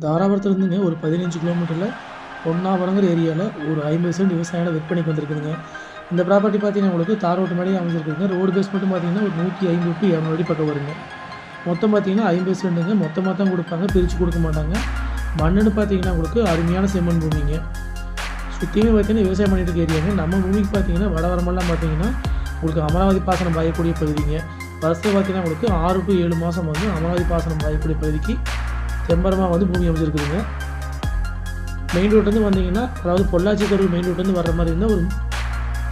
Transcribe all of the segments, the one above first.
தாராபுரத்துலேருந்துங்க ஒரு 15 கிலோமீட்டரில் பொன்னாவரங்கிற ஏரியாவில் ஒரு 50 சென்ட் விவசாயம் விற்பனைக்கு வந்திருக்குதுங்க. இந்த ப்ராப்பர்ட்டி பார்த்தீங்கன்னா உங்களுக்கு தார் ரோட்டு மேலேயே அமைஞ்சிருக்குதுங்க. ரோடு பேஸ் மட்டும் பார்த்தீங்கன்னா ஒரு 150 டு 200 அடி பக்கம் வருங்க. மொத்தம் பார்த்தீங்கன்னா 50 சென்ட்டுங்க. மொத்தமாக தான் கொடுப்பாங்க, பிரித்து கொடுக்க மாட்டாங்க. மண்ணுன்னு பார்த்தீங்கன்னா உங்களுக்கு அருமையான செம்மண் பூமிங்க. சுற்றியுமே பார்த்தீங்கன்னா விவசாயம் பண்ணிட்டு இருக்க ஏரியாங்க. நம்ம பூமிக்கு பார்த்தீங்கன்னா வடவரமெல்லாம் பார்த்தீங்கன்னா உங்களுக்கு அமராவதி பாசனம் பாயக்கூடிய பகுதிங்க. வருஷத்தில் பார்த்தீங்கன்னா உங்களுக்கு 6 டு 7 மாதம் வந்து அமராவதி பாசனம் பாயக்கூடிய பகுதிக்கு தெம்பரமாக வந்து பூமி அமைச்சிருக்குதுங்க. மெயின் ரோட்லேருந்து வந்தீங்கன்னா, அதாவது பொள்ளாச்சி கரூர் மெயின் ரோட்லேருந்து வர்ற மாதிரி இருந்தால் ஒரு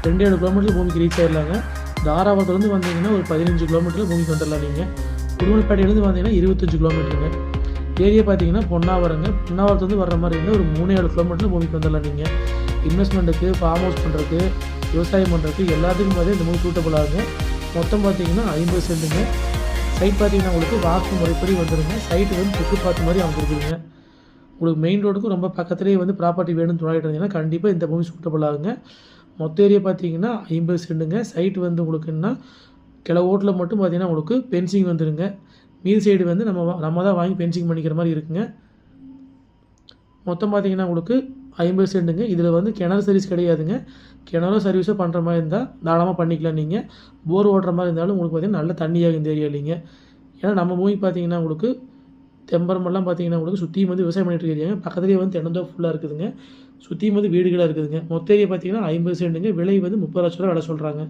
2-7 கிலோமீட்டர் பூமிக்கு ரீச் ஆகிடலாங்க. தாராபுரத்துலேருந்து வந்தீங்கன்னா ஒரு 15 கிலோமீட்டர் பூமிக்கு வந்துடலாம். நீங்கள் உடுமலைப்பேட்டையிலேருந்து வந்தீங்கன்னா 25 கிலோமீட்டருங்க. ஏரியா பார்த்தீங்கன்னா பொன்னாவரங்க. பொன்னாவரத்துலேருந்து வர்ற மாதிரி இருந்தால் ஒரு 3-7 கிலோமீட்டர் பூமிக்கு வந்துடலாம். நீங்கள் இன்வெஸ்ட்மெண்ட்டுக்கு, ஃபார்ம் ஹவுஸ் பண்ணுறதுக்கு, விவசாயம் பண்ணுறதுக்கு எல்லாத்துக்கும் பார்த்தீங்கன்னா இந்த பூமி சூட்டபுள் ஆகுங்க. மொத்தம் பார்த்தீங்கன்னா 50 சென்ட்டுங்க. சைட் பார்த்தீங்கன்னா உங்களுக்கு வாக்கு முறைப்படி வந்துடுங்க. சைட்டு வந்து சுற்று பார்த்த மாதிரி அமைச்சிருக்குதுங்க. உங்களுக்கு மெயின் ரோடுக்கும் ரொம்ப பக்கத்துலேயே வந்து ப்ராப்பர்ட்டி வேணும்னு தோணிட்டு இருந்தீங்கன்னா கண்டிப்பாக இந்த பூமி சூட்டபுள் ஆகுங்க. மொத்த ஏரியா பார்த்தீங்கன்னா 50 சென்ட்டுங்க. சைட்டு வந்து உங்களுக்கு என்ன ஓட்டில் மட்டும் பார்த்தீங்கன்னா உங்களுக்கு பென்சிங் வந்துடுங்க. மீதி சைடு வந்து நம்ம தான் வாங்கி பென்சிங் பண்ணிக்கிற மாதிரி இருக்குங்க. மொத்தம் பார்த்தீங்கன்னா உங்களுக்கு 50 சென்ட்டுங்க. இதில் வந்து கிணறு சர்வீஸ் கிடையாதுங்க. கிணறு சர்வீஸோ பண்ணுற மாதிரி இருந்தால் தாராளமாக பண்ணிக்கலாம். நீங்கள் போர் ஓட்டுற மாதிரி இருந்தாலும் உங்களுக்கு பார்த்தீங்கன்னா நல்ல தண்ணியாகும் இந்த ஏரியா இல்லைங்க. ஏன்னா நம்ம பூமி பார்த்தீங்கன்னா உங்களுக்கு தெம்பரமெல்லாம் பார்த்தீங்கன்னா உங்களுக்கு சுற்றியும் வந்து விவசாயம் பண்ணிட்டு இருக்காங்க. பக்கத்துலேயே வந்து தென்னந்தோப்பு ஃபுல்லாக இருக்குதுங்க. சுற்றியும் வந்து வீடுகளாக இருக்குதுங்க. மொத்த ஏரியா பார்த்தீங்கன்னா 50 சென்ட்டுங்க. விலை வந்து 30 லட்ச ரூபா விலை சொல்கிறாங்க.